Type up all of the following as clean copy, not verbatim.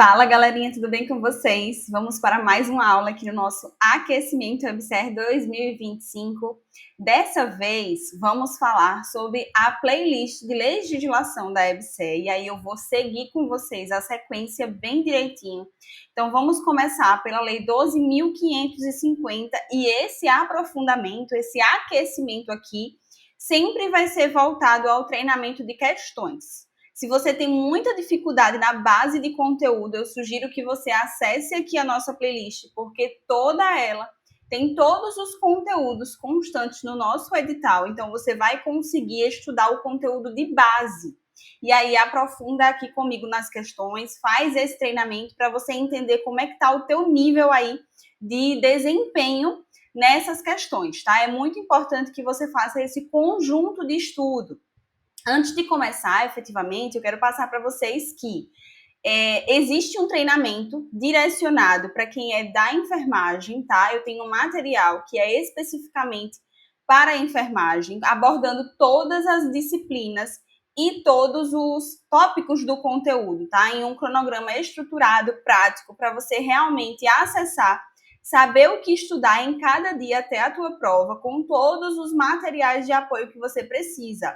Fala, galerinha, tudo bem com vocês? Vamos para mais uma aula aqui no nosso Aquecimento EBSER 2025. Dessa vez, vamos falar sobre a playlist de legislação da EBSER, e aí eu vou seguir com vocês a sequência bem direitinho. Então, vamos começar pela Lei 12.550, e esse aprofundamento, esse aquecimento aqui, sempre vai ser voltado ao treinamento de questões. Se você tem muita dificuldade na base de conteúdo, eu sugiro que você acesse aqui a nossa playlist, porque toda ela tem todos os conteúdos constantes no nosso edital. Então, você vai conseguir estudar o conteúdo de base. E aí, aprofunda aqui comigo nas questões, faz esse treinamento para você entender como é que está o teu nível aí de desempenho nessas questões, tá? É muito importante que você faça esse conjunto de estudo. Antes de começar, efetivamente, eu quero passar para vocês que existe um treinamento direcionado para quem é da enfermagem, tá? Eu tenho um material que é especificamente para a enfermagem, abordando todas as disciplinas e todos os tópicos do conteúdo, tá? Em um cronograma estruturado, prático, para você realmente acessar, saber o que estudar em cada dia até a tua prova, com todos os materiais de apoio que você precisa.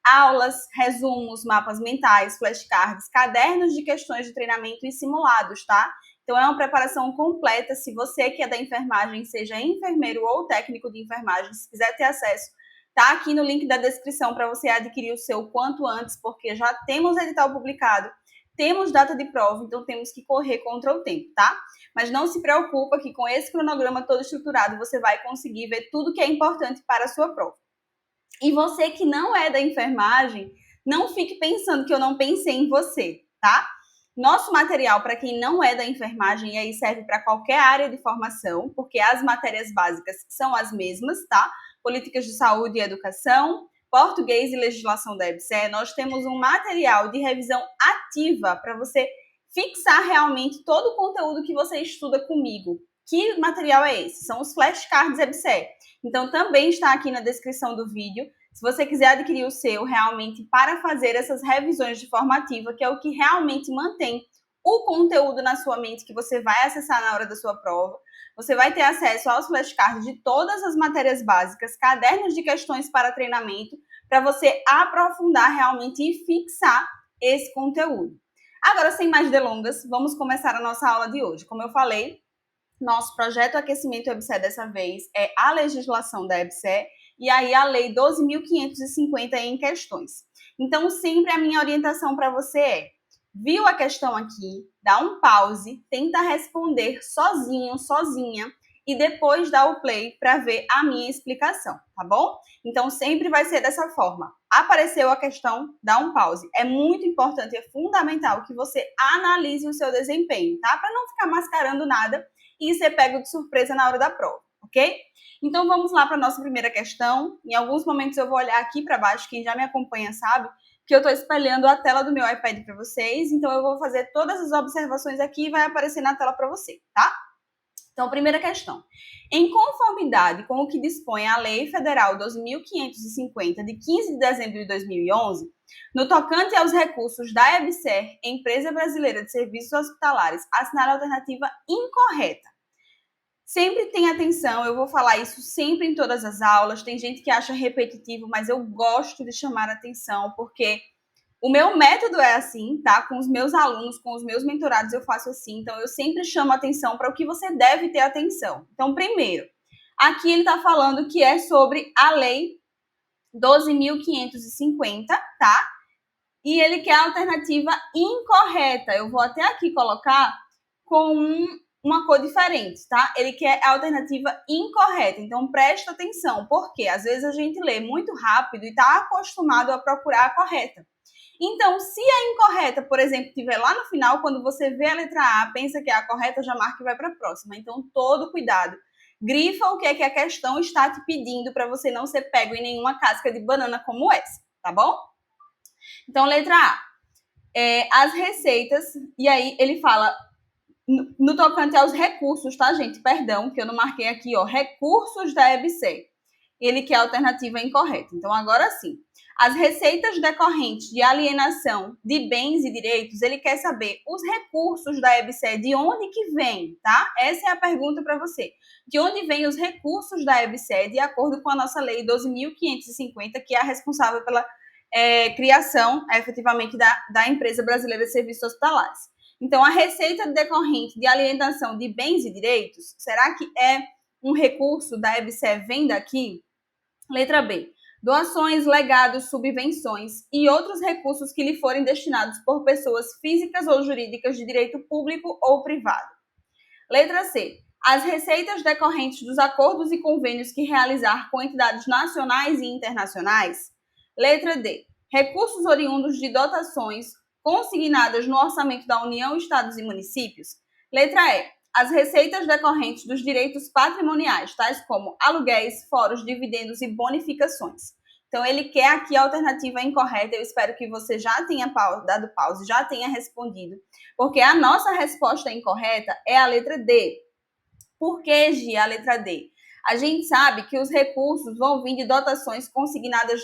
Aulas, resumos, mapas mentais, flashcards, cadernos de questões de treinamento e simulados, tá? Então, é uma preparação completa. Se você que é da enfermagem, seja enfermeiro ou técnico de enfermagem, se quiser ter acesso, tá aqui no link da descrição para você adquirir o seu quanto antes, porque já temos edital publicado, temos data de prova, então temos que correr contra o tempo, tá? Mas não se preocupa que com esse cronograma todo estruturado, você vai conseguir ver tudo que é importante para a sua prova. E você que não é da enfermagem, não fique pensando que eu não pensei em você, tá? Nosso material, para quem não é da enfermagem, e aí serve para qualquer área de formação, porque as matérias básicas são as mesmas, tá? Políticas de saúde e educação, português e legislação da EBSER. Nós temos um material de revisão ativa para você fixar realmente todo o conteúdo que você estuda comigo. Que material é esse? São os flashcards EBSER. Então, também está aqui na descrição do vídeo. Se você quiser adquirir o seu realmente para fazer essas revisões de formativa, que é o que realmente mantém o conteúdo na sua mente que você vai acessar na hora da sua prova, você vai ter acesso aos flashcards de todas as matérias básicas, cadernos de questões para treinamento, para você aprofundar realmente e fixar esse conteúdo. Agora, sem mais delongas, vamos começar a nossa aula de hoje. Como eu falei, nosso projeto Aquecimento EBSER dessa vez é a legislação da EBSER e aí a Lei 12.550 em questões. Então, sempre a minha orientação para você é, viu a questão aqui, dá um pause, tenta responder sozinho, sozinha, e depois dá o play para ver a minha explicação, tá bom? Então, sempre vai ser dessa forma. Apareceu a questão, dá um pause. É muito importante, é fundamental que você analise o seu desempenho, tá? Para não ficar mascarando nada e ser pego de surpresa na hora da prova, ok? Então, vamos lá para a nossa primeira questão. Em alguns momentos eu vou olhar aqui para baixo, quem já me acompanha sabe que eu estou espelhando a tela do meu iPad para vocês, então eu vou fazer todas as observações aqui e vai aparecer na tela para você, tá? Então, primeira questão. Em conformidade com o que dispõe a Lei Federal 12.550, de 15 de dezembro de 2011, no tocante aos recursos da EBSER, Empresa Brasileira de Serviços Hospitalares, assinale a alternativa incorreta. Sempre tenha atenção, eu vou falar isso sempre em todas as aulas, tem gente que acha repetitivo, mas eu gosto de chamar a atenção, porque o meu método é assim, tá? Com os meus alunos, com os meus mentorados, eu faço assim. Então, eu sempre chamo atenção para o que você deve ter atenção. Então, primeiro, aqui ele está falando que é sobre a Lei 12.550, tá? E ele quer a alternativa incorreta. Eu vou até aqui colocar com uma cor diferente, tá? Ele quer a alternativa incorreta. Então, presta atenção, porque às vezes a gente lê muito rápido e está acostumado a procurar a correta. Então, se a incorreta, por exemplo, estiver lá no final, quando você vê a letra A, pensa que é a correta, já marca e vai para a próxima. Então, todo cuidado. Grifa o que é que a questão está te pedindo para você não ser pego em nenhuma casca de banana como essa, tá bom? Então, letra A. As receitas, e aí ele fala no tocante aos recursos, tá, gente? Perdão, que eu não marquei aqui, ó. Recursos da EBSER. Ele quer a alternativa incorreta. Então, agora sim. As receitas decorrentes de alienação de bens e direitos, ele quer saber os recursos da EBSER, de onde que vem, tá? Essa é a pergunta para você. De onde vêm os recursos da EBSER, de acordo com a nossa lei 12.550, que é a responsável pela criação, efetivamente, da empresa brasileira de serviços hospitalares. Então, a receita decorrente de alienação de bens e direitos, será que é um recurso da EBSER, vem daqui? Letra B. Doações, legados, subvenções e outros recursos que lhe forem destinados por pessoas físicas ou jurídicas de direito público ou privado. Letra C. As receitas decorrentes dos acordos e convênios que realizar com entidades nacionais e internacionais. Letra D. Recursos oriundos de dotações consignadas no orçamento da União, Estados e Municípios. Letra E. As receitas decorrentes dos direitos patrimoniais, tais como aluguéis, foros, dividendos e bonificações. Então, ele quer aqui a alternativa incorreta. Eu espero que você já tenha dado pausa, já tenha respondido, porque a nossa resposta incorreta é a letra D. Por que, Gi, a letra D? A gente sabe que os recursos vão vir de dotações consignadas,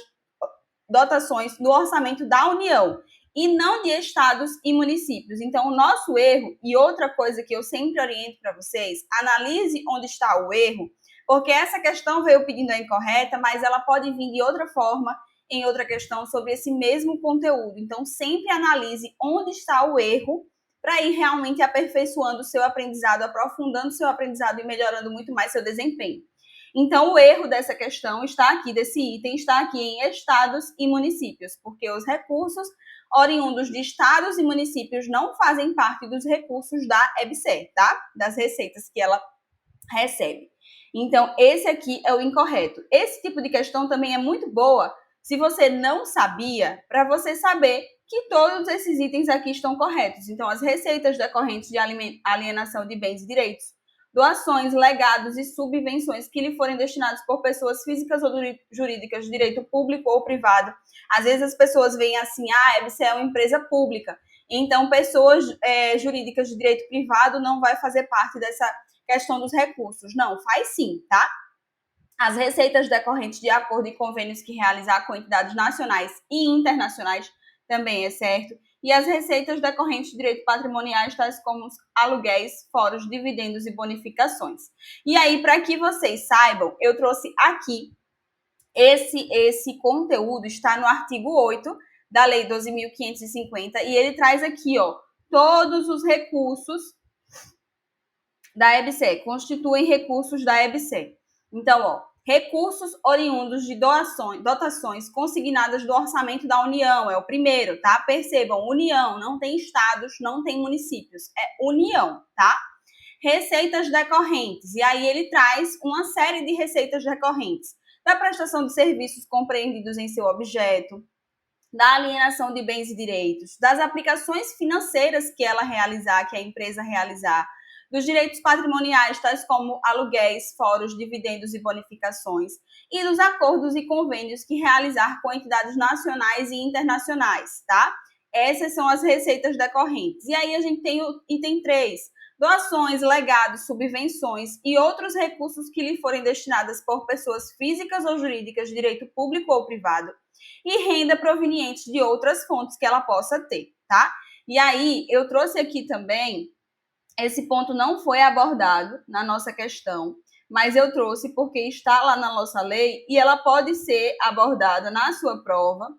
dotações do orçamento da União, e não de estados e municípios. Então, o nosso erro, e outra coisa que eu sempre oriento para vocês, analise onde está o erro, porque essa questão veio pedindo a incorreta, mas ela pode vir de outra forma em outra questão sobre esse mesmo conteúdo. Então, sempre analise onde está o erro para ir realmente aperfeiçoando o seu aprendizado, aprofundando o seu aprendizado e melhorando muito mais seu desempenho. Então, o erro dessa questão está aqui, desse item, está aqui em estados e municípios, porque os recursos oriundos de estados e municípios não fazem parte dos recursos da EBSER, tá? Das receitas que ela recebe. Então, esse aqui é o incorreto. Esse tipo de questão também é muito boa se você não sabia, para você saber que todos esses itens aqui estão corretos. Então, as receitas decorrentes de alienação de bens e direitos, doações, legados e subvenções que lhe forem destinados por pessoas físicas ou jurídicas de direito público ou privado. Às vezes as pessoas veem assim, a EBSER é uma empresa pública, então pessoas jurídicas de direito privado não vai fazer parte dessa questão dos recursos. Não, faz sim, tá? As receitas decorrentes de acordo e convênios que realizar com entidades nacionais e internacionais também é certo. E as receitas decorrentes de direito patrimoniais, tais como os aluguéis, foros, dividendos e bonificações. E aí, para que vocês saibam, eu trouxe aqui esse conteúdo, está no artigo 8 da Lei 12.550, e ele traz aqui, ó, todos os recursos da EBSER, constituem recursos da EBSER. Então, ó, recursos oriundos de dotações consignadas do orçamento da União, é o primeiro, tá? Percebam, União, não tem estados, não tem municípios, é União, tá? Receitas decorrentes, e aí ele traz uma série de receitas decorrentes da prestação de serviços compreendidos em seu objeto, da alienação de bens e direitos, das aplicações financeiras que ela realizar, que a empresa realizar, dos direitos patrimoniais, tais como aluguéis, foros, dividendos e bonificações, e dos acordos e convênios que realizar com entidades nacionais e internacionais, tá? Essas são as receitas decorrentes. E aí a gente tem o item 3, doações, legados, subvenções e outros recursos que lhe forem destinadas por pessoas físicas ou jurídicas de direito público ou privado, e renda proveniente de outras fontes que ela possa ter, tá? E aí, eu trouxe aqui também, esse ponto não foi abordado na nossa questão, mas eu trouxe porque está lá na nossa lei e ela pode ser abordada na sua prova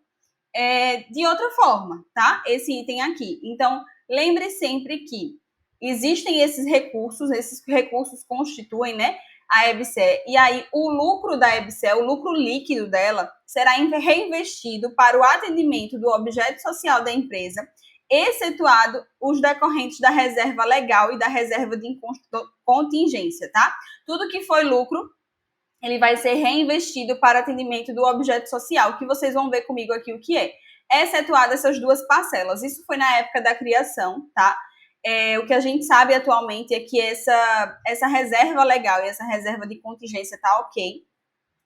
de outra forma, tá? Esse item aqui. Então, lembre sempre que existem esses recursos constituem, né, a EBSER, e aí o lucro da EBSER, o lucro líquido dela, será reinvestido para o atendimento do objeto social da empresa, excetuado os decorrentes da reserva legal e da reserva de contingência, tá? Tudo que foi lucro, ele vai ser reinvestido para atendimento do objeto social, que vocês vão ver comigo aqui o que é. Excetuado essas duas parcelas. Isso foi na época da criação, tá? O que a gente sabe atualmente é que essa reserva legal e essa reserva de contingência tá ok,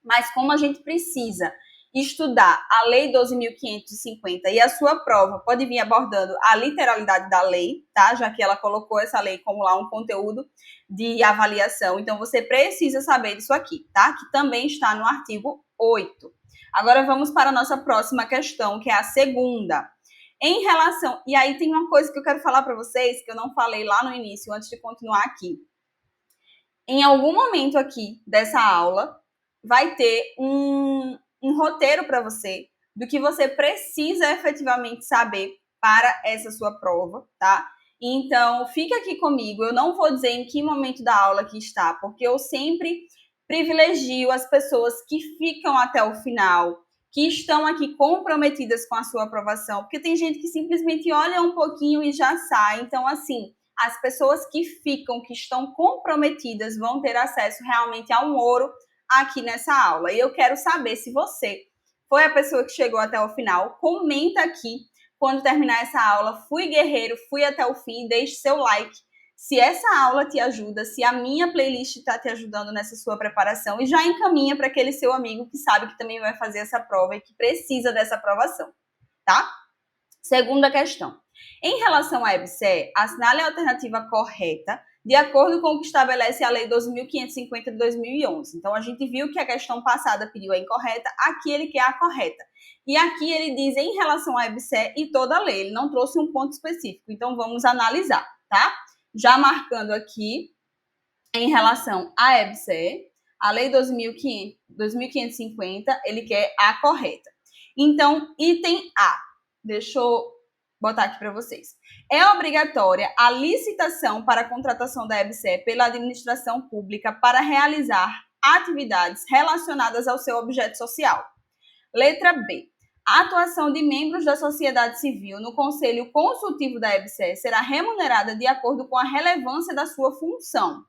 mas como a gente precisa estudar a Lei 12.550 e a sua prova pode vir abordando a literalidade da lei, tá? Já que ela colocou essa lei como lá um conteúdo de avaliação, então você precisa saber disso aqui, tá? Que também está no artigo 8. Agora vamos para a nossa próxima questão, que é a segunda. Em relação... E aí tem uma coisa que eu quero falar para vocês, que eu não falei lá no início, antes de continuar aqui. Em algum momento aqui dessa aula, vai ter um roteiro para você do que você precisa efetivamente saber para essa sua prova, tá? Então, fica aqui comigo. Eu não vou dizer em que momento da aula que está, porque eu sempre privilegio as pessoas que ficam até o final, que estão aqui comprometidas com a sua aprovação, porque tem gente que simplesmente olha um pouquinho e já sai. Então, assim, as pessoas que ficam, que estão comprometidas, vão ter acesso realmente a um ouro aqui nessa aula. E eu quero saber se você foi a pessoa que chegou até o final. Comenta aqui quando terminar essa aula. Fui guerreiro, fui até o fim, deixe seu like. Se essa aula te ajuda, se a minha playlist está te ajudando nessa sua preparação, e já encaminha para aquele seu amigo que sabe que também vai fazer essa prova e que precisa dessa aprovação, tá? Segunda questão. Em relação à EBSER, assinale a alternativa correta de acordo com o que estabelece a Lei 2.550 de 2011. Então, a gente viu que a questão passada pediu a incorreta, aqui ele quer a correta. E aqui ele diz em relação à EBSER e toda a lei, ele não trouxe um ponto específico. Então, vamos analisar, tá? Já marcando aqui, em relação à EBSER, a Lei 2.550, ele quer a correta. Então, item A. Deixa eu botar aqui para vocês. É obrigatória a licitação para a contratação da EBSER pela administração pública para realizar atividades relacionadas ao seu objeto social. Letra B. A atuação de membros da sociedade civil no conselho consultivo da EBSER será remunerada de acordo com a relevância da sua função.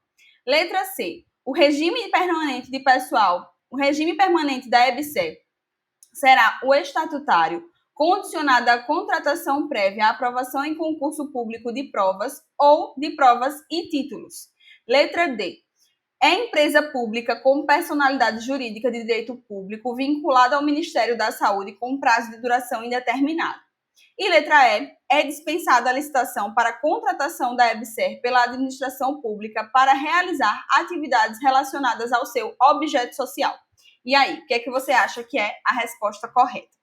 Letra C. O regime permanente de pessoal, o regime permanente da EBSER será o estatutário, condicionado à contratação prévia à aprovação em concurso público de provas ou de provas e títulos. Letra D. É empresa pública com personalidade jurídica de direito público vinculada ao Ministério da Saúde com prazo de duração indeterminado. E letra E. É dispensada a licitação para a contratação da EBSER pela administração pública para realizar atividades relacionadas ao seu objeto social. E aí, o que é que você acha que é a resposta correta?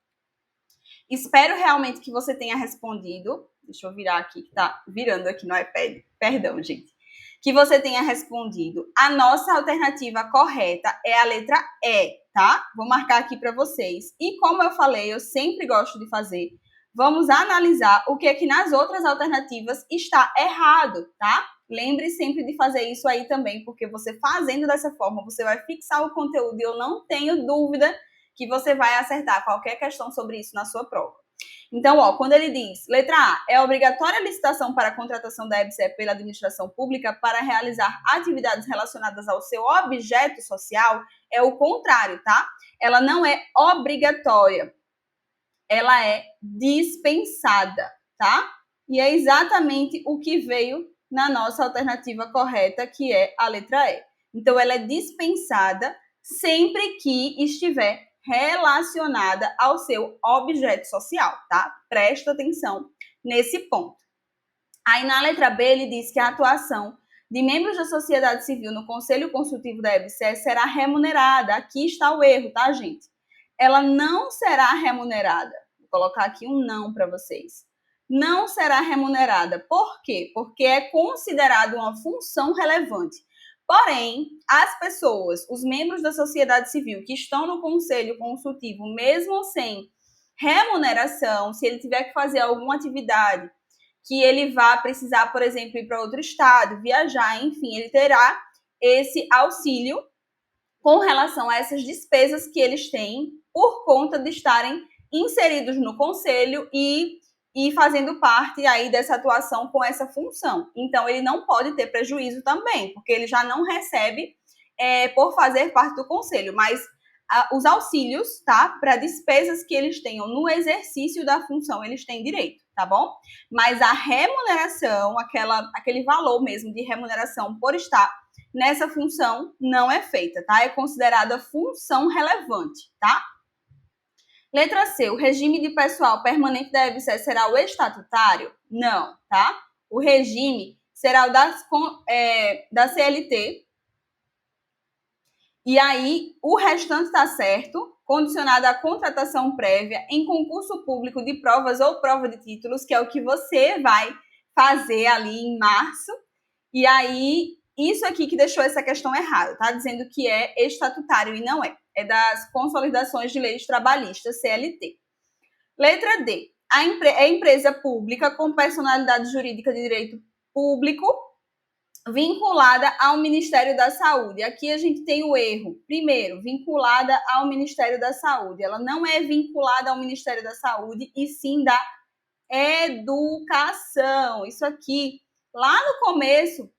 Espero realmente que você tenha respondido. Deixa eu virar aqui, que tá virando aqui no iPad. Perdão, gente. Que você tenha respondido. A nossa alternativa correta é a letra E, tá? Vou marcar aqui para vocês. E como eu falei, eu sempre gosto de fazer. Vamos analisar o que é que nas outras alternativas está errado, tá? Lembre sempre de fazer isso aí também, porque você fazendo dessa forma, você vai fixar o conteúdo e eu não tenho dúvida que você vai acertar qualquer questão sobre isso na sua prova. Então, ó, quando ele diz, letra A, é obrigatória a licitação para a contratação da EBSER pela administração pública para realizar atividades relacionadas ao seu objeto social, é o contrário, tá? Ela não é obrigatória, ela é dispensada, tá? E é exatamente o que veio na nossa alternativa correta, que é a letra E. Então, ela é dispensada sempre que estiver relacionada ao seu objeto social, tá? Presta atenção nesse ponto. Aí, na letra B, ele diz que a atuação de membros da sociedade civil no Conselho Consultivo da EBSER será remunerada. Aqui está o erro, tá, gente? Ela não será remunerada. Vou colocar aqui um não para vocês. Não será remunerada. Por quê? Porque é considerado uma função relevante. Porém, as pessoas, os membros da sociedade civil que estão no Conselho Consultivo, mesmo sem remuneração, se ele tiver que fazer alguma atividade que ele vá precisar, por exemplo, ir para outro estado, viajar, enfim, ele terá esse auxílio com relação a essas despesas que eles têm por conta de estarem inseridos no conselho e fazendo parte aí dessa atuação com essa função. Então, ele não pode ter prejuízo também, porque ele já não recebe por fazer parte do conselho, mas os auxílios, tá? Para despesas que eles tenham no exercício da função, eles têm direito, tá bom? Mas a remuneração, aquele valor mesmo de remuneração por estar nessa função não é feita, tá? É considerada função relevante, tá? Letra C, o regime de pessoal permanente da EBSER será o estatutário? Não, tá? O regime será o da CLT. E aí, o restante tá certo, condicionada à contratação prévia em concurso público de provas ou prova de títulos, que é o que você vai fazer ali em março. E aí, isso aqui que deixou essa questão errada, tá? Dizendo que é estatutário e não é. É das consolidações de leis trabalhistas, CLT. Letra D. É empresa pública com personalidade jurídica de direito público vinculada ao Ministério da Saúde. Aqui a gente tem o erro. Primeiro, vinculada ao Ministério da Saúde. Ela não é vinculada ao Ministério da Saúde, e sim da Educação. Isso aqui, lá no começo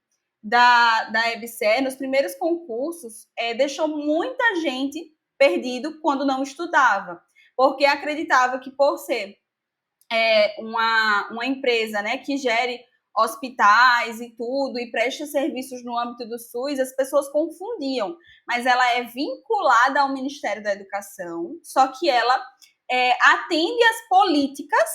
da EBSER, nos primeiros concursos, deixou muita gente perdido quando não estudava, porque acreditava que por ser uma empresa, né, que gere hospitais e tudo, e presta serviços no âmbito do SUS, as pessoas confundiam, mas ela é vinculada ao Ministério da Educação, só que ela atende às políticas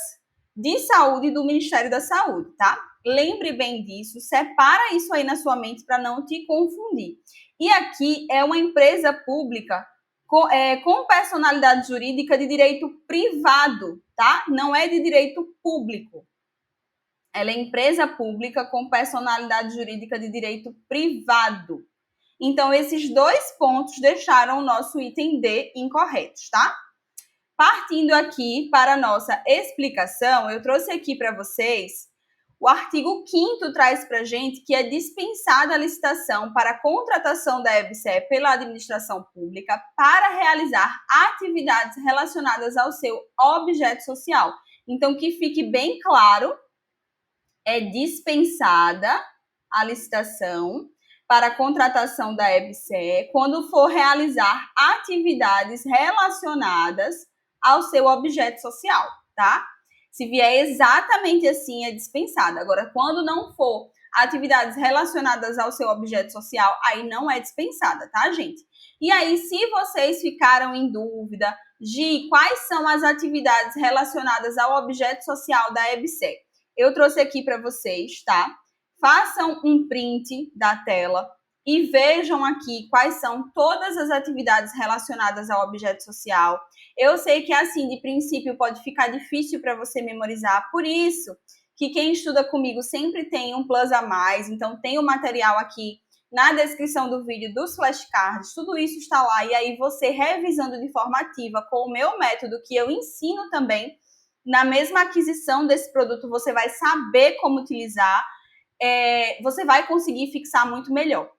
de saúde do Ministério da Saúde, tá? Lembre bem disso, separa isso aí na sua mente para não te confundir. E aqui é uma empresa pública com personalidade jurídica de direito privado, tá? Não é de direito público. Ela é empresa pública com personalidade jurídica de direito privado. Então, esses dois pontos deixaram o nosso item D incorretos, tá? Partindo aqui para a nossa explicação, eu trouxe aqui para vocês o artigo 5º traz para a gente que é dispensada a licitação para a contratação da EBSER pela administração pública para realizar atividades relacionadas ao seu objeto social. Então, que fique bem claro, é dispensada a licitação para a contratação da EBSER quando for realizar atividades relacionadas ao seu objeto social, tá? Se vier exatamente assim, é dispensada. Agora, quando não for atividades relacionadas ao seu objeto social, aí não é dispensada, tá, gente? E aí, se vocês ficaram em dúvida de quais são as atividades relacionadas ao objeto social da EBSER, eu trouxe aqui para vocês, tá? Façam um print da tela e vejam aqui quais são todas as atividades relacionadas ao objeto social. Eu sei que, assim, de princípio, pode ficar difícil para você memorizar, por isso que quem estuda comigo sempre tem um plus a mais, então tem o material aqui na descrição do vídeo dos flashcards, tudo isso está lá, e aí você revisando de forma ativa com o meu método, que eu ensino também, na mesma aquisição desse produto, você vai saber como utilizar, você vai conseguir fixar muito melhor.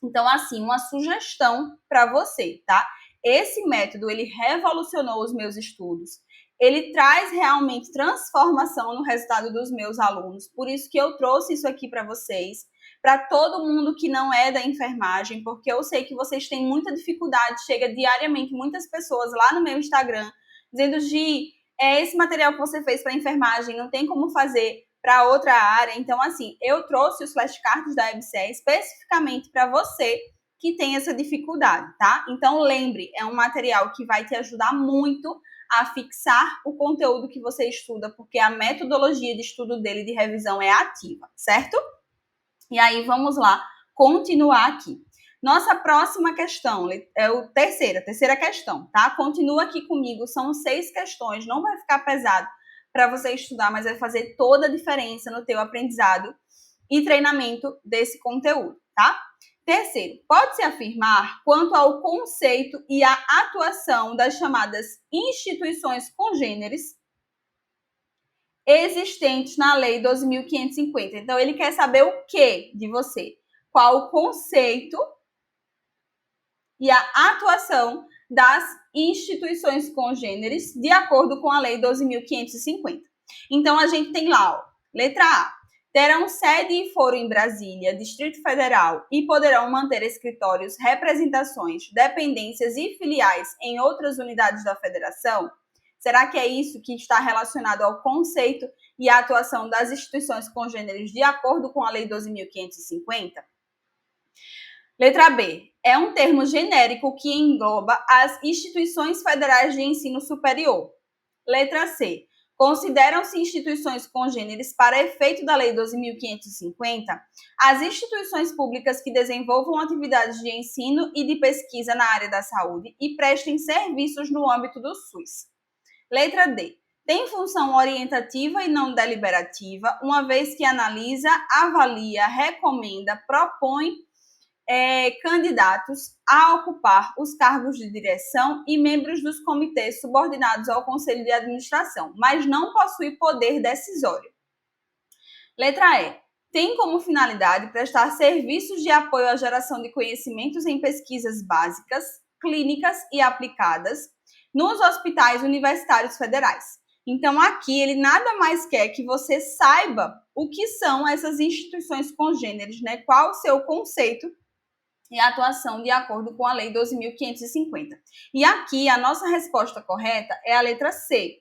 Então, assim, uma sugestão para você, tá? Esse método, ele revolucionou os meus estudos. Ele traz realmente transformação no resultado dos meus alunos. Por isso que eu trouxe isso aqui para vocês, para todo mundo que não é da enfermagem, porque eu sei que vocês têm muita dificuldade. Chega diariamente muitas pessoas lá no meu Instagram dizendo: Gi, esse material que você fez para enfermagem não tem como fazer para outra área. Então, assim, eu trouxe os flashcards da EBSER especificamente para você que tem essa dificuldade, tá? Então, lembre, é um material que vai te ajudar muito a fixar o conteúdo que você estuda, porque a metodologia de estudo dele de revisão é ativa, certo? E aí, vamos lá, continuar aqui. Nossa próxima questão é a terceira questão, tá? Continua aqui comigo, são 6 questões, não vai ficar pesado para você estudar, mas vai fazer toda a diferença no teu aprendizado e treinamento desse conteúdo, tá? Terceiro, pode-se afirmar quanto ao conceito e à atuação das chamadas instituições congêneres existentes na Lei 12.550. Então, ele quer saber o que de você? Qual o conceito e a atuação das instituições congêneres de acordo com a Lei 12.550. Então, a gente tem lá, ó, letra A, terão sede e foro em Brasília, Distrito Federal, e poderão manter escritórios, representações, dependências e filiais em outras unidades da federação? Será que é isso que está relacionado ao conceito e à atuação das instituições congêneres de acordo com a Lei 12.550? Letra B. É um termo genérico que engloba as instituições federais de ensino superior. Letra C. Consideram-se instituições congêneres para efeito da Lei 12.550 as instituições públicas que desenvolvam atividades de ensino e de pesquisa na área da saúde e prestem serviços no âmbito do SUS. Letra D. Tem função orientativa e não deliberativa, uma vez que analisa, avalia, recomenda, propõe candidatos a ocupar os cargos de direção e membros dos comitês subordinados ao Conselho de Administração, mas não possui poder decisório. Letra E. Tem como finalidade prestar serviços de apoio à geração de conhecimentos em pesquisas básicas, clínicas e aplicadas nos hospitais universitários federais. Então, aqui ele nada mais quer que você saiba o que são essas instituições congêneres, né? Qual o seu conceito e atuação de acordo com a Lei 12.550. E aqui a nossa resposta correta é a letra C.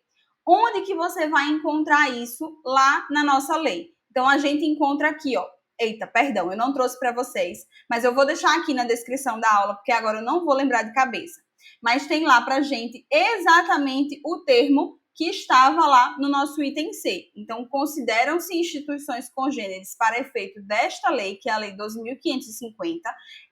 Onde que você vai encontrar isso lá na nossa lei? Então a gente encontra aqui, ó. Eita, perdão, eu não trouxe para vocês, mas eu vou deixar aqui na descrição da aula, porque agora eu não vou lembrar de cabeça. Mas tem lá pra gente exatamente o termo que estava lá no nosso item C. Então, consideram-se instituições congêneres para efeito desta lei, que é a Lei 12.550.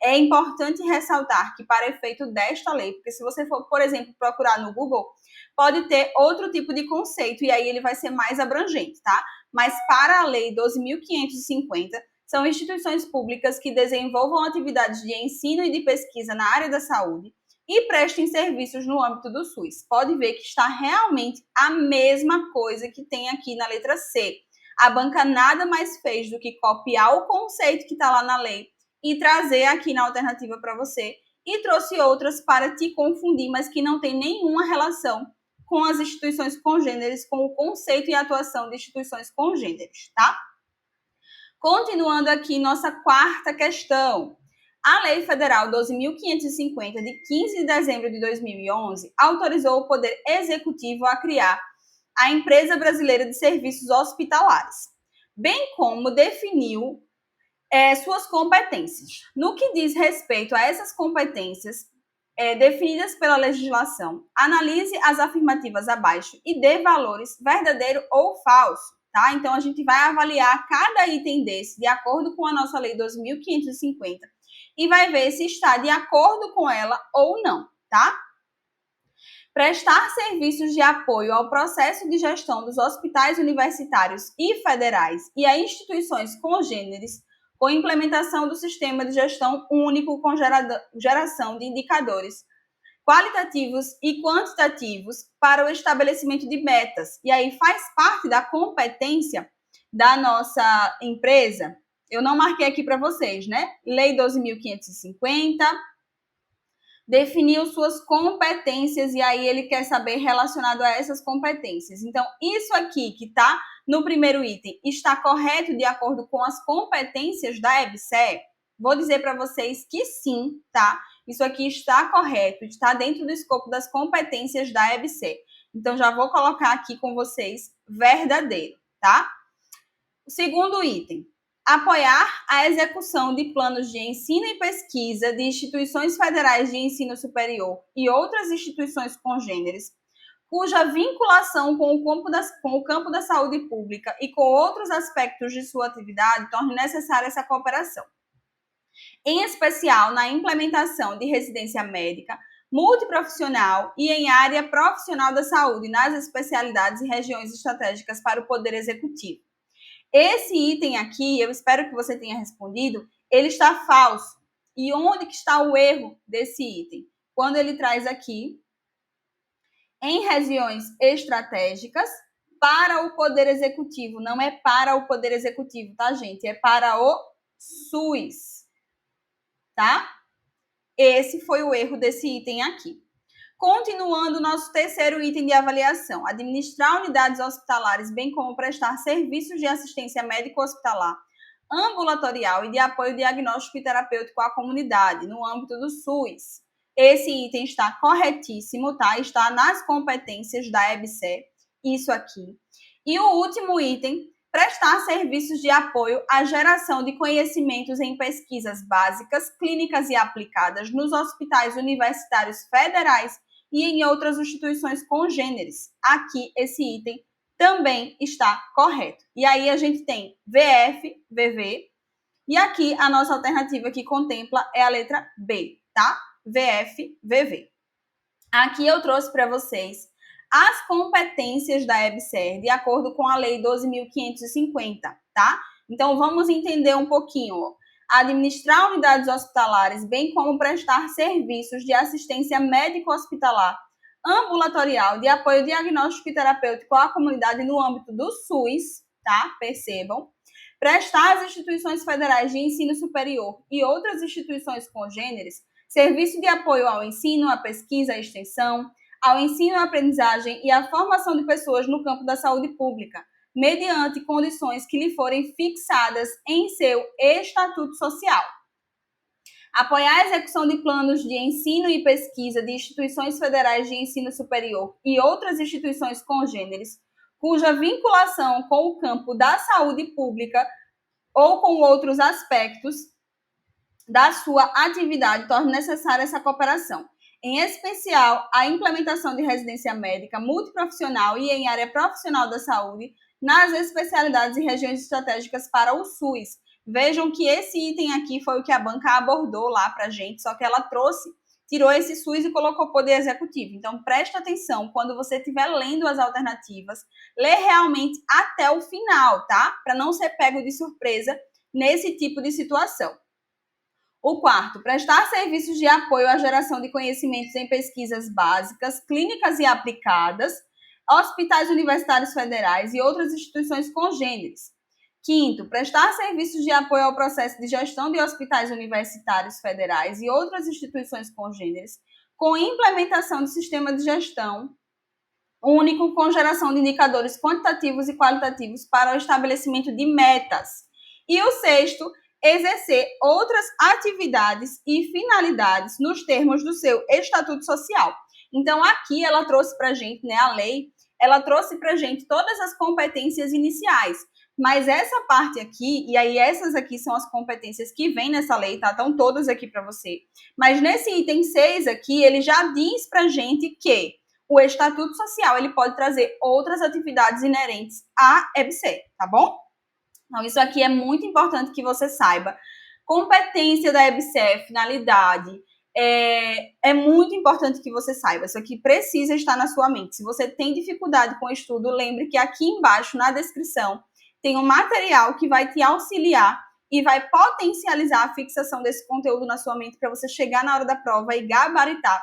É importante ressaltar que para efeito desta lei, porque se você for, por exemplo, procurar no Google, pode ter outro tipo de conceito e aí ele vai ser mais abrangente, tá? Mas para a Lei 12.550, são instituições públicas que desenvolvam atividades de ensino e de pesquisa na área da saúde e prestem serviços no âmbito do SUS. Pode ver que está realmente a mesma coisa que tem aqui na letra C. A banca nada mais fez do que copiar o conceito que está lá na lei e trazer aqui na alternativa para você, e trouxe outras para te confundir, mas que não tem nenhuma relação com as instituições congêneres, com o conceito e atuação de instituições congêneres, tá? Continuando aqui, nossa quarta questão. A Lei Federal 12.550, de 15 de dezembro de 2011, autorizou o Poder Executivo a criar a Empresa Brasileira de Serviços Hospitalares, bem como definiu suas competências. No que diz respeito a essas competências definidas pela legislação, analise as afirmativas abaixo e dê valores verdadeiro ou falso. Tá? Então, a gente vai avaliar cada item desse de acordo com a nossa Lei 12.550 e vai ver se está de acordo com ela ou não, tá? Prestar serviços de apoio ao processo de gestão dos hospitais universitários e federais e a instituições congêneres com implementação do sistema de gestão único com geração de indicadores qualitativos e quantitativos para o estabelecimento de metas. E aí faz parte da competência da nossa empresa. Eu não marquei aqui para vocês, né? Lei 12.550 definiu suas competências e aí ele quer saber relacionado a essas competências. Então, isso aqui que está no primeiro item está correto de acordo com as competências da EBSER? Vou dizer para vocês que sim, tá? Isso aqui está correto, está dentro do escopo das competências da EBSER. Então, já vou colocar aqui com vocês verdadeiro, tá? O segundo item. Apoiar a execução de planos de ensino e pesquisa de instituições federais de ensino superior e outras instituições congêneres, cuja vinculação com o campo da saúde pública e com outros aspectos de sua atividade torne necessária essa cooperação. Em especial na implementação de residência médica, multiprofissional e em área profissional da saúde, nas especialidades e regiões estratégicas para o Poder Executivo. Esse item aqui, eu espero que você tenha respondido, ele está falso. E onde que está o erro desse item? Quando ele traz aqui, em regiões estratégicas, para o Poder Executivo. Não é para o Poder Executivo, tá, gente? É para o SUS, tá? Esse foi o erro desse item aqui. Continuando, nosso terceiro item de avaliação, administrar unidades hospitalares, bem como prestar serviços de assistência médico-hospitalar, ambulatorial e de apoio diagnóstico e terapêutico à comunidade, no âmbito do SUS. Esse item está corretíssimo, tá? Está nas competências da EBSER, isso aqui. E o último item, prestar serviços de apoio à geração de conhecimentos em pesquisas básicas, clínicas e aplicadas nos hospitais universitários federais e em outras instituições congêneres. Aqui, esse item também está correto. E aí a gente tem VF, VV, e aqui a nossa alternativa que contempla é a letra B, tá? VF, VV. Aqui eu trouxe para vocês as competências da EBSER de acordo com a Lei 12.550, tá? Então vamos entender um pouquinho. Administrar unidades hospitalares, bem como prestar serviços de assistência médico-hospitalar, ambulatorial, de apoio diagnóstico e terapêutico à comunidade no âmbito do SUS, tá? Percebam. Prestar às instituições federais de ensino superior e outras instituições congêneres serviço de apoio ao ensino, à pesquisa, à extensão, ao ensino, à aprendizagem e à formação de pessoas no campo da saúde pública, mediante condições que lhe forem fixadas em seu estatuto social. Apoiar a execução de planos de ensino e pesquisa de instituições federais de ensino superior e outras instituições congêneres, cuja vinculação com o campo da saúde pública ou com outros aspectos da sua atividade torna necessária essa cooperação. Em especial, a implementação de residência médica multiprofissional e em área profissional da saúde nas especialidades e regiões estratégicas para o SUS. Vejam que esse item aqui foi o que a banca abordou lá para a gente, só que ela tirou esse SUS e colocou o Poder Executivo. Então, presta atenção, quando você estiver lendo as alternativas, lê realmente até o final, tá? Para não ser pego de surpresa nesse tipo de situação. O quarto, prestar serviços de apoio à geração de conhecimentos em pesquisas básicas, clínicas e aplicadas, hospitais universitários federais e outras instituições congêneres. Quinto, prestar serviços de apoio ao processo de gestão de hospitais universitários federais e outras instituições congêneres, com implementação de sistema de gestão único com geração de indicadores quantitativos e qualitativos para o estabelecimento de metas. E o sexto, exercer outras atividades e finalidades nos termos do seu estatuto social. Então, aqui ela trouxe para a gente, né, a lei, ela trouxe para a gente todas as competências iniciais. Mas essa parte aqui, e aí essas aqui são as competências que vêm nessa lei, tá? Estão todas aqui para você. Mas nesse item 6 aqui, ele já diz para a gente que o estatuto social ele pode trazer outras atividades inerentes à EBSER, tá bom? Então, isso aqui é muito importante que você saiba. Competência da EBSER, finalidade, é muito importante que você saiba. Isso aqui precisa estar na sua mente. Se você tem dificuldade com o estudo, lembre que aqui embaixo, na descrição, tem um material que vai te auxiliar e vai potencializar a fixação desse conteúdo na sua mente para você chegar na hora da prova e gabaritar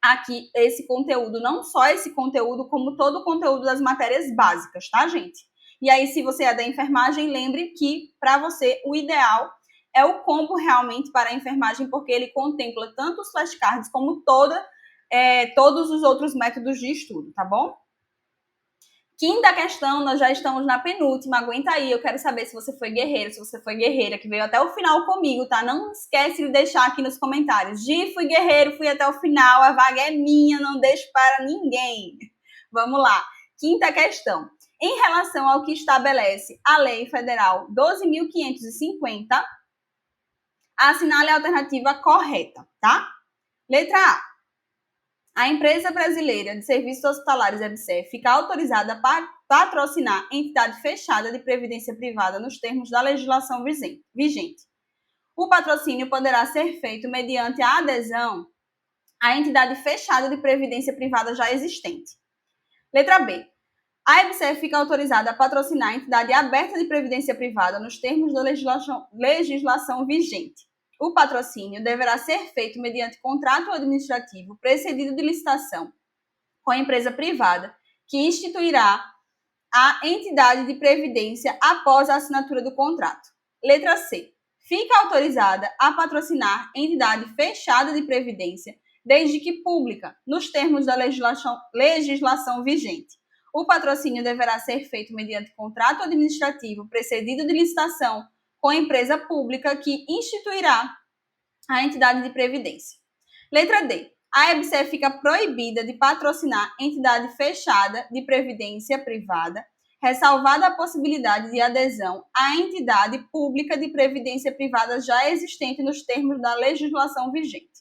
aqui esse conteúdo. Não só esse conteúdo, como todo o conteúdo das matérias básicas, tá, gente? E aí, se você é da enfermagem, lembre que, para você, o ideal é o combo realmente para a enfermagem, porque ele contempla tanto os flashcards como todos os outros métodos de estudo, tá bom? Quinta questão, nós já estamos na penúltima, aguenta aí, eu quero saber se você foi guerreiro, se você foi guerreira, que veio até o final comigo, tá? Não esquece de deixar aqui nos comentários. Gi, fui guerreiro, fui até o final, a vaga é minha, não deixo para ninguém. Vamos lá. Quinta questão. Em relação ao que estabelece a Lei Federal 12.550, assinale a alternativa correta, tá? Letra A. A empresa brasileira de serviços hospitalares EBSER fica autorizada para patrocinar entidade fechada de previdência privada nos termos da legislação vigente. O patrocínio poderá ser feito mediante a adesão à entidade fechada de previdência privada já existente. Letra B. A EBSER fica autorizada a patrocinar a entidade aberta de previdência privada nos termos da legislação vigente. O patrocínio deverá ser feito mediante contrato administrativo precedido de licitação com a empresa privada, que instituirá a entidade de previdência após a assinatura do contrato. Letra C. Fica autorizada a patrocinar entidade fechada de previdência, desde que pública, nos termos da legislação vigente. O patrocínio deverá ser feito mediante contrato administrativo precedido de licitação com a empresa pública que instituirá a entidade de previdência. Letra D. A EBSER fica proibida de patrocinar entidade fechada de previdência privada, ressalvada a possibilidade de adesão à entidade pública de previdência privada já existente nos termos da legislação vigente.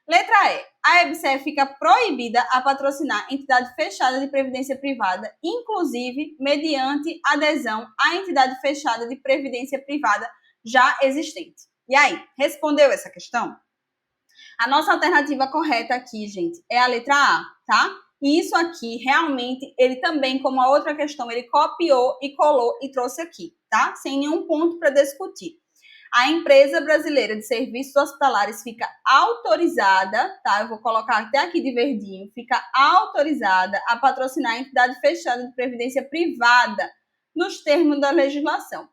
Letra E. a EBSER fica proibida a patrocinar entidade fechada de previdência privada, inclusive mediante adesão à entidade fechada de previdência privada já existente. E aí, respondeu essa questão? A nossa alternativa correta aqui, gente, é a letra A, tá? E isso aqui, realmente, ele também, como a outra questão, ele copiou e colou e trouxe aqui, tá? Sem nenhum ponto para discutir. A empresa brasileira de serviços hospitalares fica autorizada, tá? Eu vou colocar até aqui de verdinho, fica autorizada a patrocinar a entidade fechada de previdência privada nos termos da legislação.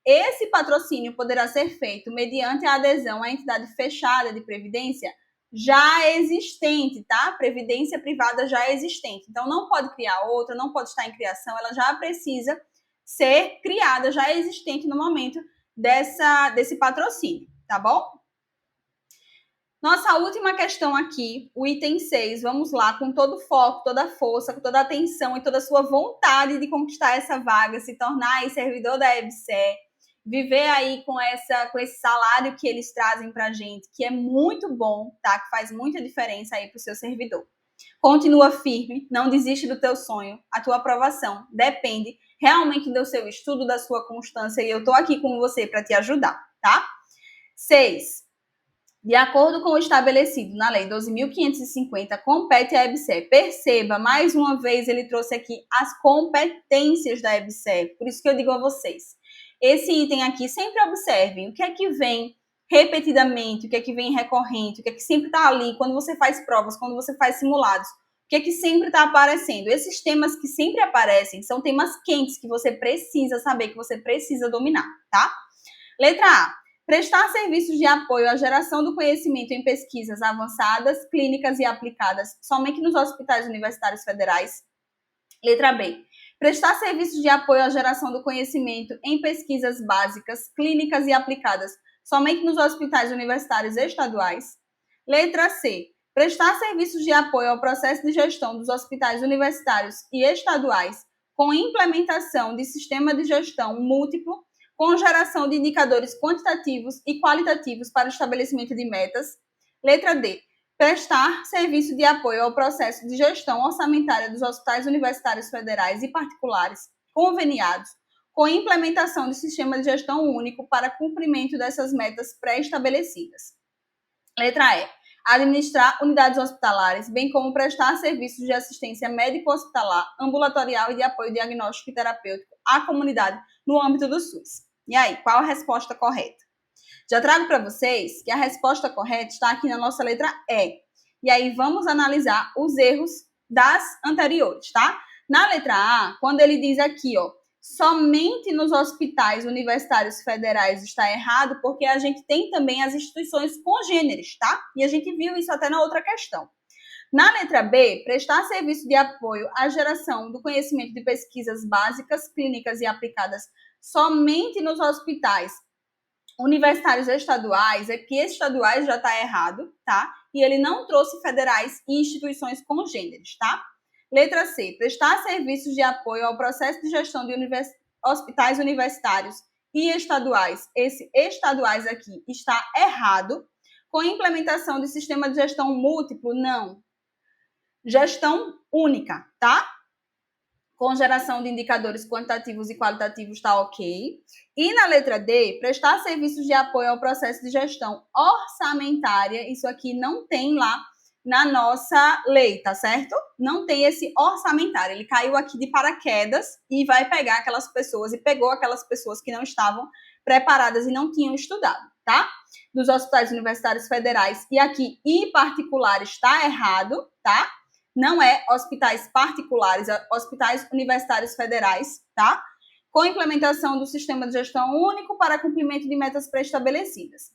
Esse patrocínio poderá ser feito mediante a adesão à entidade fechada de previdência já existente, tá? Previdência privada já existente. Então, não pode criar outra, não pode estar em criação, ela já precisa ser criada, já existente no momento desse patrocínio, tá bom? Nossa última questão aqui, o item 6, vamos lá, com todo o foco, toda a força, com toda a atenção e toda a sua vontade de conquistar essa vaga, se tornar aí servidor da EBSER, viver aí com esse salário que eles trazem pra gente, que é muito bom, tá? Que faz muita diferença aí pro seu servidor. Continua firme, não desiste do teu sonho, a tua aprovação depende realmente do seu estudo, da sua constância, e eu tô aqui com você para te ajudar, tá? 6. De acordo com o estabelecido na Lei 12.550, compete à EBSER. Perceba, mais uma vez, ele trouxe aqui as competências da EBSER. Por isso que eu digo a vocês. Esse item aqui, sempre observem o que é que vem repetidamente, o que é que vem recorrente, o que é que sempre está ali quando você faz provas, quando você faz simulados. O que é que sempre está aparecendo? Esses temas que sempre aparecem são temas quentes que você precisa saber, que você precisa dominar, tá? Letra A. Prestar serviços de apoio à geração do conhecimento em pesquisas avançadas, clínicas e aplicadas somente nos hospitais universitários federais. Letra B. Prestar serviços de apoio à geração do conhecimento em pesquisas básicas, clínicas e aplicadas somente nos hospitais universitários estaduais. Letra C. Prestar serviços de apoio ao processo de gestão dos hospitais universitários e estaduais com implementação de sistema de gestão múltiplo com geração de indicadores quantitativos e qualitativos para o estabelecimento de metas. Letra D. Prestar serviço de apoio ao processo de gestão orçamentária dos hospitais universitários federais e particulares conveniados, com implementação de sistema de gestão único para cumprimento dessas metas pré-estabelecidas. Letra E. Administrar unidades hospitalares, bem como prestar serviços de assistência médico-hospitalar, ambulatorial e de apoio diagnóstico e terapêutico à comunidade no âmbito do SUS. E aí, qual a resposta correta? Já trago para vocês que a resposta correta está aqui na nossa letra E. E aí, vamos analisar os erros das anteriores, tá? Na letra A, quando ele diz aqui, ó, somente nos hospitais universitários federais está errado, porque a gente tem também as instituições congêneres, tá? E a gente viu isso até na outra questão. Na letra B, prestar serviço de apoio à geração do conhecimento de pesquisas básicas, clínicas e aplicadas somente nos hospitais universitários estaduais, é que estaduais já está errado, tá? E ele não trouxe federais e instituições congêneres, tá? Letra C, prestar serviços de apoio ao processo de gestão de hospitais universitários e estaduais. Esse estaduais aqui está errado. Com implementação de sistema de gestão múltiplo, não. Gestão única, tá? Com geração de indicadores quantitativos e qualitativos está ok. E na letra D, prestar serviços de apoio ao processo de gestão orçamentária, isso aqui não tem lá na nossa lei, tá certo? Não tem esse orçamentário, ele caiu aqui de paraquedas e vai pegar aquelas pessoas, e pegou aquelas pessoas que não estavam preparadas e não tinham estudado, tá? Dos hospitais universitários federais e aqui e particulares está errado, tá? Não é hospitais particulares, é hospitais universitários federais, tá? Com implementação do sistema de gestão único para cumprimento de metas pré-estabelecidas.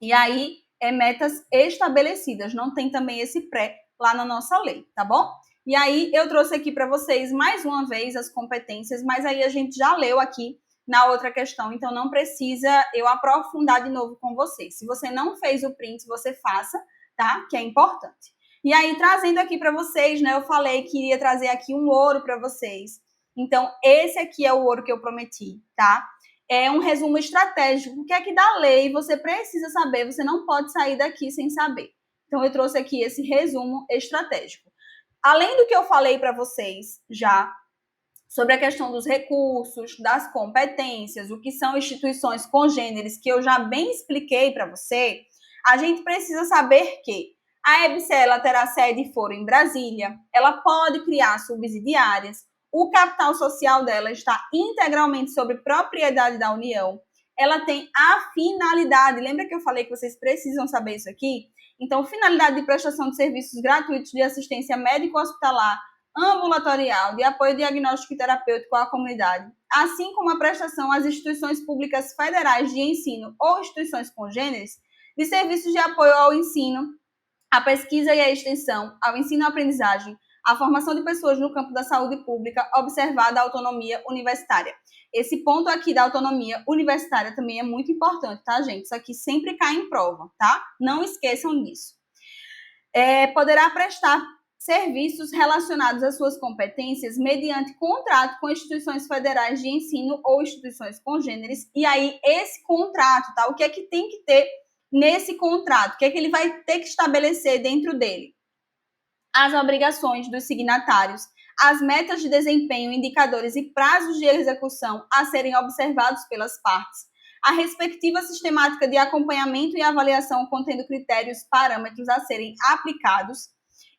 E aí, é metas estabelecidas, não tem também esse pré lá na nossa lei, tá bom? E aí, eu trouxe aqui para vocês, mais uma vez, as competências, mas aí a gente já leu aqui na outra questão, então não precisa eu aprofundar de novo com vocês. Se você não fez o print, você faça, tá? Que é importante. E aí, trazendo aqui para vocês, né? Eu falei que iria trazer aqui um ouro para vocês. Então, esse aqui é o ouro que eu prometi, tá? É um resumo estratégico. O que é que da lei você precisa saber? Você não pode sair daqui sem saber. Então, eu trouxe aqui esse resumo estratégico. Além do que eu falei para vocês já sobre a questão dos recursos, das competências, o que são instituições congêneres, que eu já bem expliquei para você, a gente precisa saber que a EBSER ela terá sede e foro em Brasília, ela pode criar subsidiárias, o capital social dela está integralmente sob propriedade da União, ela tem a finalidade, lembra que eu falei que vocês precisam saber isso aqui? Então, finalidade de prestação de serviços gratuitos de assistência médico-hospitalar, ambulatorial, de apoio diagnóstico e terapêutico à comunidade, assim como a prestação às instituições públicas federais de ensino ou instituições congêneres de serviços de apoio ao ensino, à pesquisa e à extensão, ao ensino e aprendizagem, à formação de pessoas no campo da saúde pública, observada a autonomia universitária. Esse ponto aqui da autonomia universitária também é muito importante, tá, gente? Isso aqui sempre cai em prova, tá? Não esqueçam disso. Poderá prestar serviços relacionados às suas competências mediante contrato com instituições federais de ensino ou instituições congêneres. E aí, esse contrato, tá? O que é que tem que ter nesse contrato? O que é que ele vai ter que estabelecer dentro dele? As obrigações dos signatários, as metas de desempenho, indicadores e prazos de execução a serem observados pelas partes, a respectiva sistemática de acompanhamento e avaliação contendo critérios, parâmetros a serem aplicados,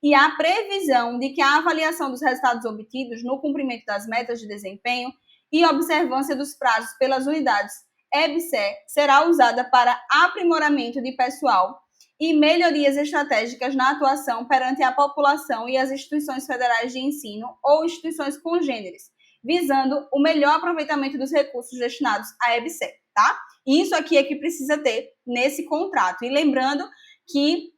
e a previsão de que a avaliação dos resultados obtidos no cumprimento das metas de desempenho e observância dos prazos pelas unidades EBSER será usada para aprimoramento de pessoal e melhorias estratégicas na atuação perante a população e as instituições federais de ensino ou instituições congêneres, visando o melhor aproveitamento dos recursos destinados à EBSER, tá? Isso aqui é que precisa ter nesse contrato. E lembrando que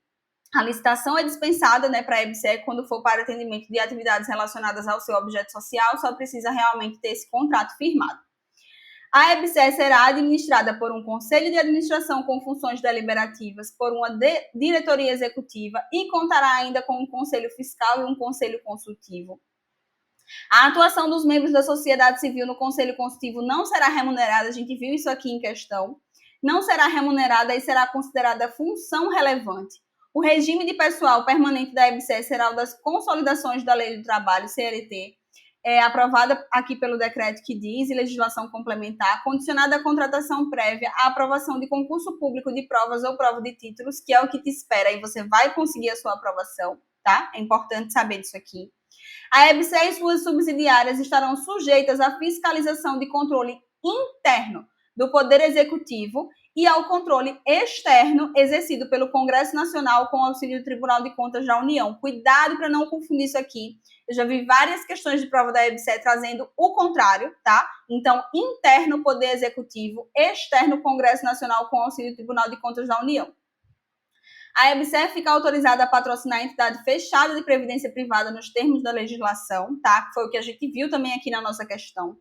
a licitação é dispensada, né, para a EBSER quando for para atendimento de atividades relacionadas ao seu objeto social, só precisa realmente ter esse contrato firmado. A EBSER será administrada por um conselho de administração com funções deliberativas, por uma diretoria executiva e contará ainda com um conselho fiscal e um conselho consultivo. A atuação dos membros da sociedade civil no conselho consultivo não será remunerada, a gente viu isso aqui em questão, não será remunerada e será considerada função relevante. O regime de pessoal permanente da EBSER será o das consolidações da Lei do Trabalho, CLT, aprovada aqui pelo decreto que diz, e legislação complementar, condicionada à contratação prévia, à aprovação de concurso público de provas ou prova de títulos, que é o que te espera, e você vai conseguir a sua aprovação, tá? É importante saber disso aqui. A EBSER e suas subsidiárias estarão sujeitas à fiscalização de controle interno do Poder Executivo e ao controle externo exercido pelo Congresso Nacional com auxílio do Tribunal de Contas da União. Cuidado para não confundir isso aqui. Eu já vi várias questões de prova da EBSER trazendo o contrário, tá? Então, interno Poder Executivo, externo Congresso Nacional com auxílio do Tribunal de Contas da União. A EBSER fica autorizada a patrocinar a entidade fechada de previdência privada nos termos da legislação, tá? Que foi o que a gente viu também aqui na nossa questão.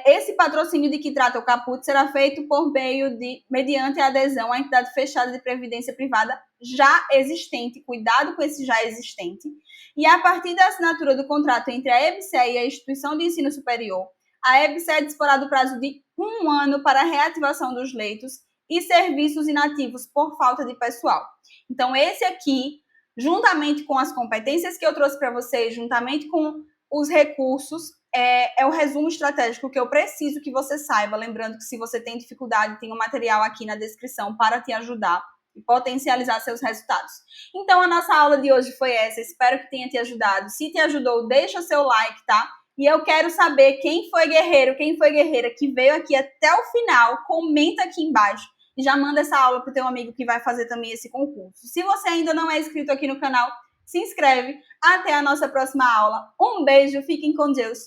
Esse patrocínio de que trata o caput será feito por meio de, mediante a adesão à entidade fechada de previdência privada já existente, cuidado com esse já existente, e a partir da assinatura do contrato entre a EBSER e a instituição de ensino superior, a EBSER disporá do prazo de 1 ano para a reativação dos leitos e serviços inativos por falta de pessoal. Então, esse aqui, juntamente com as competências que eu trouxe para vocês, juntamente com os recursos, é o resumo estratégico que eu preciso que você saiba. Lembrando que se você tem dificuldade, tem um material aqui na descrição para te ajudar e potencializar seus resultados. Então, a nossa aula de hoje foi essa. Espero que tenha te ajudado. Se te ajudou, deixa seu like, tá? E eu quero saber quem foi guerreiro, quem foi guerreira que veio aqui até o final. Comenta aqui embaixo e já manda essa aula para o teu amigo que vai fazer também esse concurso. Se você ainda não é inscrito aqui no canal, se inscreve. Até a nossa próxima aula. Um beijo, fiquem com Deus.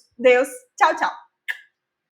Tchau, tchau.